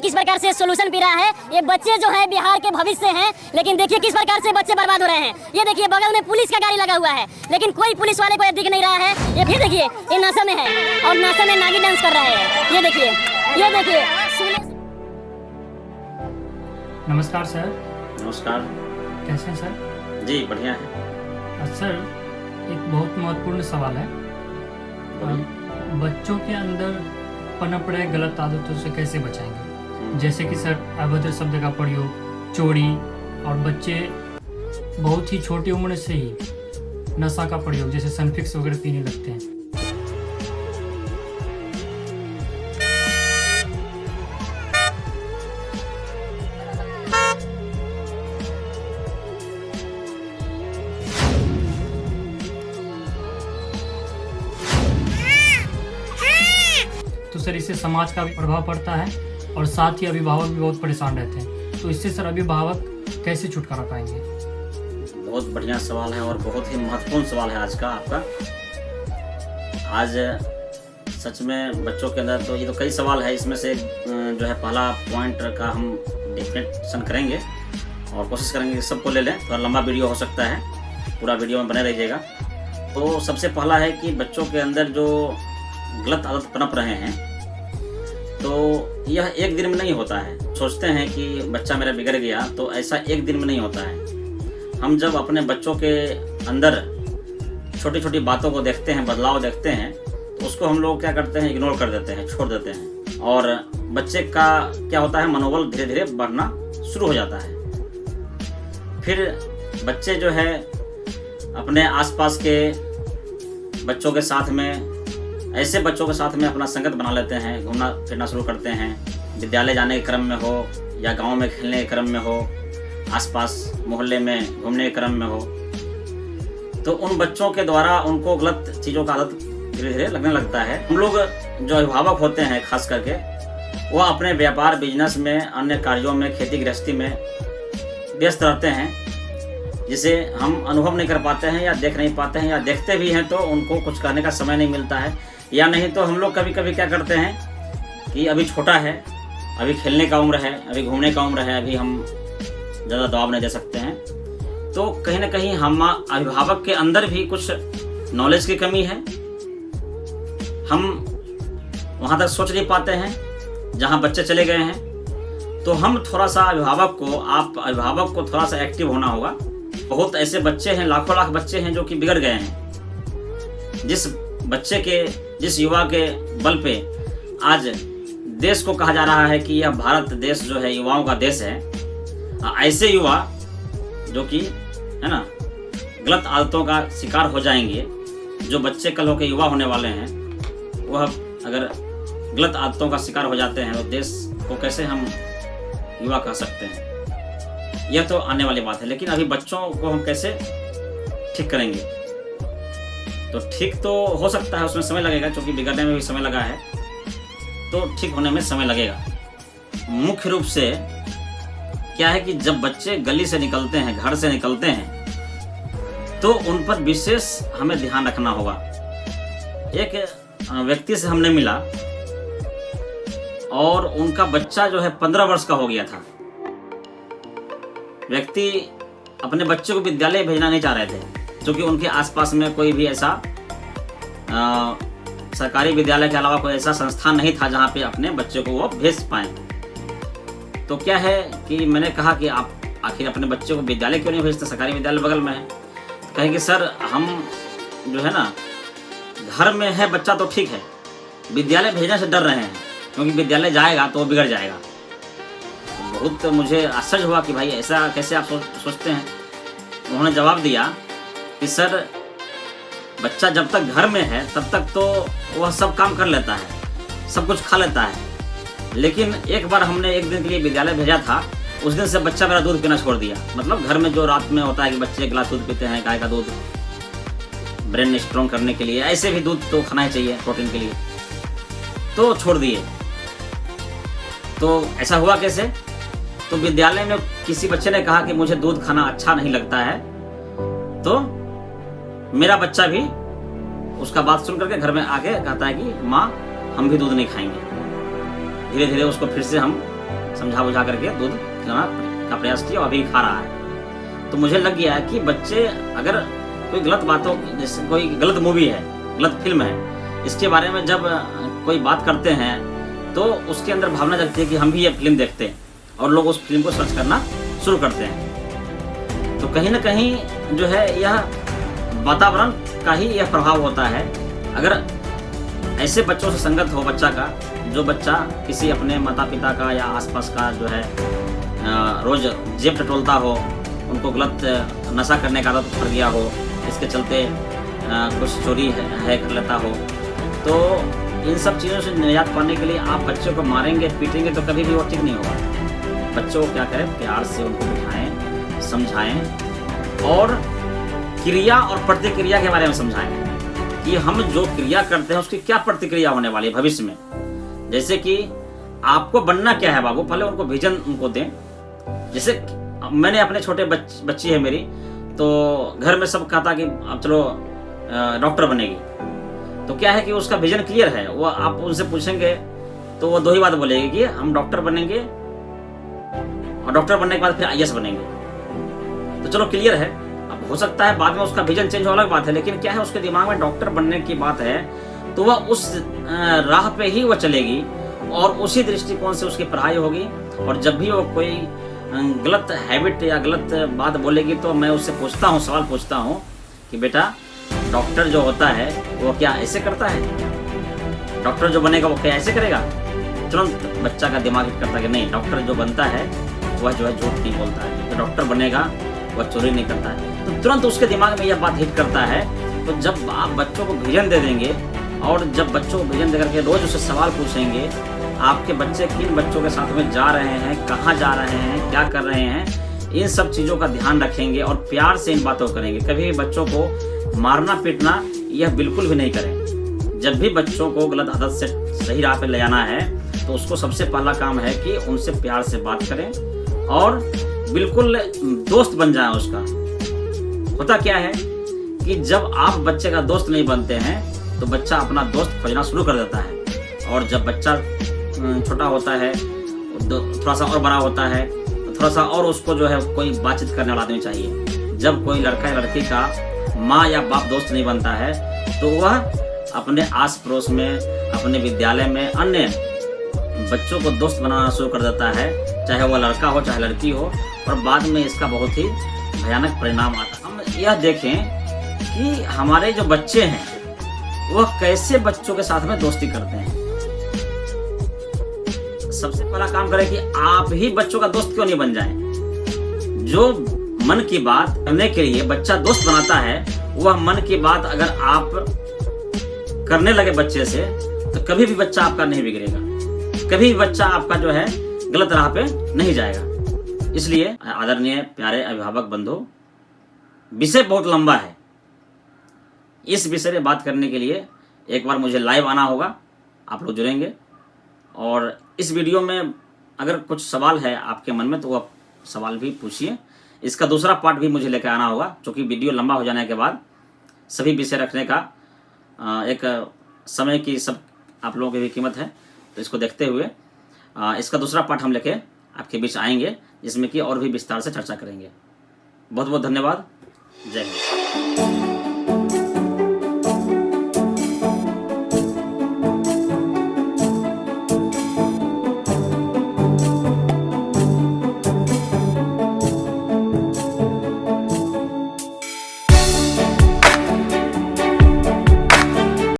किस प्रकार से सोल्यूशन पी रहा है। ये बच्चे जो है बिहार के भविष्य हैं, लेकिन देखिए किस प्रकार से बच्चे बर्बाद हो रहे हैं। ये देखिए बगल में पुलिस का गाड़ी लगा हुआ है, लेकिन कोई पुलिस वाले को दिख नहीं रहा है। ये फिर देखिए ये नशे में है और नशे में नागी डांस कर रहा है। ये देखिए नमस्कार सर। नमस्कार। कैसे हैं सर? जी बढ़िया है। सर एक बहुत महत्वपूर्ण सवाल है, बच्चों के अंदर पनप रहे गलत आदतों से कैसे बचाएंगे? जैसे कि सर अभद्र शब्द का प्रयोग, चोरी, और बच्चे बहुत ही छोटी उम्र से ही नशा का प्रयोग जैसे सनफिक्स वगैरह पीने लगते हैं। तो सर इससे समाज का भी प्रभाव पड़ता है और साथ ही अभिभावक भी बहुत परेशान रहते हैं। तो इससे सर अभिभावक कैसे छुटकारा पाएंगे? बहुत बढ़िया सवाल है और बहुत ही महत्वपूर्ण सवाल है आज का आपका। आज सच में बच्चों के अंदर तो ये तो कई सवाल है, इसमें से जो है पहला पॉइंट का हम डिफिनेशन करेंगे और कोशिश करेंगे कि सबको ले लें। थोड़ा लंबा वीडियो हो सकता है, पूरा वीडियो में बने रहिएगा। तो सबसे पहला है कि बच्चों के अंदर जो गलत आदत पनप रहे हैं, तो यह एक दिन में नहीं होता है। सोचते हैं कि बच्चा मेरा बिगड़ गया, तो ऐसा एक दिन में नहीं होता है। हम जब अपने बच्चों के अंदर छोटी छोटी बातों को देखते हैं, बदलाव देखते हैं, तो उसको हम लोग क्या करते हैं, इग्नोर कर देते हैं, छोड़ देते हैं। और बच्चे का क्या होता है, मनोबल धीरे धीरे बढ़ना शुरू हो जाता है। फिर बच्चे जो है अपने आसपास के बच्चों के साथ में, ऐसे बच्चों के साथ में अपना संगत बना लेते हैं, घूमना फिरना शुरू करते हैं। विद्यालय जाने के क्रम में हो या गांव में खेलने के क्रम में हो, आसपास मोहल्ले में घूमने के क्रम में हो, तो उन बच्चों के द्वारा उनको गलत चीज़ों का आदत धीरे धीरे लगने लगता है। हम लोग जो अभिभावक होते हैं खास करके, वह अपने व्यापार, बिजनेस में, अन्य कार्यों में, खेती गृहस्थी में व्यस्त रहते हैं, जिसे हम अनुभव नहीं कर पाते हैं या देख नहीं पाते हैं, या देखते भी हैं तो उनको कुछ करने का समय नहीं मिलता है। या नहीं तो हम लोग कभी कभी क्या करते हैं कि अभी छोटा है, अभी खेलने का उम्र है, अभी घूमने का उम्र है, अभी हम ज़्यादा दबाव नहीं दे सकते हैं। तो कहीं ना कहीं हम अभिभावक के अंदर भी कुछ नॉलेज की कमी है। हम वहाँ तक सोच नहीं पाते हैं जहाँ बच्चे चले गए हैं। तो हम थोड़ा सा अभिभावक को थोड़ा सा एक्टिव होना होगा। बहुत ऐसे बच्चे हैं, लाखों लाख बच्चे हैं जो कि बिगड़ गए हैं। जिस युवा के बल पे आज देश को कहा जा रहा है कि यह भारत देश जो है युवाओं का देश है, ऐसे युवा जो कि है ना गलत आदतों का शिकार हो जाएंगे, जो बच्चे कल होकर युवा होने वाले हैं, वह अगर गलत आदतों का शिकार हो जाते हैं तो देश को कैसे हम युवा कह सकते हैं? यह तो आने वाली बात है। लेकिन अभी बच्चों को हम कैसे ठीक करेंगे? तो ठीक तो हो सकता है, उसमें समय लगेगा, क्योंकि बिगड़ने में भी समय लगा है, तो ठीक होने में समय लगेगा। मुख्य रूप से क्या है कि जब बच्चे गली से निकलते हैं, घर से निकलते हैं, तो उन पर विशेष हमें ध्यान रखना होगा। एक व्यक्ति से हमने मिला और उनका बच्चा जो है 15 वर्ष का हो गया था। व्यक्ति अपने बच्चे को विद्यालय भेजना नहीं चाह रहे थे, क्योंकि उनके आसपास में कोई भी ऐसा सरकारी विद्यालय के अलावा कोई ऐसा संस्थान नहीं था जहाँ पे अपने बच्चे को वो भेज पाएँ। तो क्या है कि मैंने कहा कि आप आखिर अपने बच्चे को विद्यालय क्यों नहीं भेजते, सरकारी विद्यालय बगल में है। तो कहे कि सर हम जो है ना घर में है बच्चा तो ठीक है, विद्यालय भेजने से डर रहे हैं, क्योंकि विद्यालय जाएगा तो वो बिगड़ जाएगा। बहुत मुझे आश्चर्य हुआ कि भाई ऐसा कैसे आप सोचते हैं। उन्होंने जवाब दिया कि सर बच्चा जब तक घर में है तब तक तो वह सब काम कर लेता है, सब कुछ खा लेता है। लेकिन एक बार हमने एक दिन के लिए विद्यालय भेजा था, उस दिन से बच्चा मेरा दूध पीना छोड़ दिया। मतलब घर में जो रात में होता है कि बच्चे एक गिलास दूध पीते हैं, गाय का दूध, ब्रेन स्ट्रॉन्ग करने के लिए, ऐसे भी दूध तो खाना ही चाहिए प्रोटीन के लिए, तो छोड़ दिए। तो ऐसा हुआ कैसे? तो विद्यालय में किसी बच्चे ने कहा कि मुझे दूध खाना अच्छा नहीं लगता है, तो मेरा बच्चा भी उसका बात सुन करके घर में आके कहता है कि माँ हम भी दूध नहीं खाएंगे। धीरे धीरे उसको फिर से हम समझा बुझा करके दूध खिलाना का प्रयास किया और अभी खा रहा है। तो मुझे लग गया है कि बच्चे अगर कोई गलत बातों, जैसे कोई गलत मूवी है, गलत फिल्म है, इसके बारे में जब कोई बात करते हैं तो उसके अंदर भावना जगती है कि हम भी ये फिल्म देखते हैं और लोग उस फिल्म को सर्च करना शुरू करते हैं। तो कहीं ना कहीं जो है यह वातावरण का ही यह प्रभाव होता है। अगर ऐसे बच्चों से संगत हो बच्चा का, जो बच्चा किसी अपने माता पिता का या आसपास का जो है रोज जेब टटोलता हो, उनको गलत नशा करने का आदत पड़ गया हो, इसके चलते कुछ चोरी है कर लेता हो, तो इन सब चीज़ों से निजात पाने के लिए आप बच्चों को मारेंगे पीटेंगे तो कभी भी वो ठीक नहीं होगा। बच्चों को क्या करें, प्यार से उनको बिठाएं, समझाएं और क्रिया और प्रतिक्रिया के बारे में समझाएं कि हम जो क्रिया करते हैं उसकी क्या प्रतिक्रिया होने वाली है भविष्य में। जैसे कि आपको बनना क्या है बाबू, पहले उनको विजन उनको दें। जैसे मैंने अपने छोटे बच्ची है मेरी, तो घर में सब कहता कि अब चलो डॉक्टर बनेगी, तो क्या है कि उसका विजन क्लियर है। वो आप उनसे पूछेंगे तो वो दो ही बात बोलेगी कि हम डॉक्टर बनेंगे और डॉक्टर बनने के बाद फिर IAS बनेंगे। तो चलो क्लियर है। अब हो सकता है बाद में उसका विजन चेंज हो, अलग बात है, लेकिन क्या है उसके दिमाग में डॉक्टर बनने की बात है तो वह उस राह पे ही वह चलेगी और उसी दृष्टिकोण से उसकी पढ़ाई होगी। और जब भी वो कोई गलत हैबिट या गलत बात बोलेगी तो मैं उससे पूछता हूँ, सवाल पूछता हूँ कि बेटा डॉक्टर जो होता है वो क्या ऐसे करता है? डॉक्टर जो बनेगा वो क्या ऐसे करेगा? तुरंत बच्चा का दिमाग हिट करता है कि नहीं, डॉक्टर जो बनता है वह जो है झूठ नहीं बोलता है, तो डॉक्टर बनेगा वह चोरी नहीं करता है। तो तुरंत उसके दिमाग में यह बात हिट करता है। तो जब आप बच्चों को विजन दे देंगे और जब बच्चों को विजन दे करके रोज उससे सवाल पूछेंगे, आपके बच्चे किन बच्चों के साथ में जा रहे हैं, कहाँ जा रहे हैं, क्या कर रहे हैं, इन सब चीज़ों का ध्यान रखेंगे और प्यार से इन बातों को करेंगे। कभी भी बच्चों को मारना पीटना यह बिल्कुल भी नहीं करें। जब भी बच्चों को गलत आदत से सही राह पे ले जाना है तो उसको सबसे पहला काम है कि उनसे प्यार से बात करें और बिल्कुल दोस्त बन जाए उसका। होता क्या है कि जब आप बच्चे का दोस्त नहीं बनते हैं तो बच्चा अपना दोस्त खोजना शुरू कर देता है। और जब बच्चा छोटा होता है, थोड़ा सा और बड़ा होता है, तो थोड़ा सा और उसको जो है कोई बातचीत करने वाला आदमी चाहिए। जब कोई लड़का या लड़की का माँ या बाप दोस्त नहीं बनता है तो वह अपने आस पड़ोस में, अपने विद्यालय में अन्य बच्चों को दोस्त बनाना शुरू कर देता है, चाहे वह लड़का हो चाहे लड़की हो, और बाद में इसका बहुत ही भयानक परिणाम आता है। हम यह देखें कि हमारे जो बच्चे हैं वह कैसे बच्चों के साथ में दोस्ती करते हैं। सबसे पहला काम करें कि आप ही बच्चों का दोस्त क्यों नहीं बन जाएं। जो मन की बात करने के लिए बच्चा दोस्त बनाता है, वह मन की बात अगर आप करने लगे बच्चे से तो कभी भी बच्चा आपका नहीं बिगड़ेगा, कभी भी बच्चा आपका जो है गलत राह पे नहीं जाएगा। इसलिए आदरणीय प्यारे अभिभावक बंधु, विषय बहुत लंबा है। इस विषय में बात करने के लिए एक बार मुझे लाइव आना होगा, आप लोग जुड़ेंगे। और इस वीडियो में अगर कुछ सवाल है आपके मन में तो वह सवाल भी पूछिए। इसका दूसरा पार्ट भी मुझे लेकर आना होगा, क्योंकि वीडियो लंबा हो जाने के बाद सभी विषय रखने का एक समय की सब आप लोगों की भी कीमत है। तो इसको देखते हुए इसका दूसरा पार्ट हम लेके आपके बीच आएंगे, जिसमें कि और भी विस्तार से चर्चा करेंगे। बहुत बहुत धन्यवाद। जय हिंद।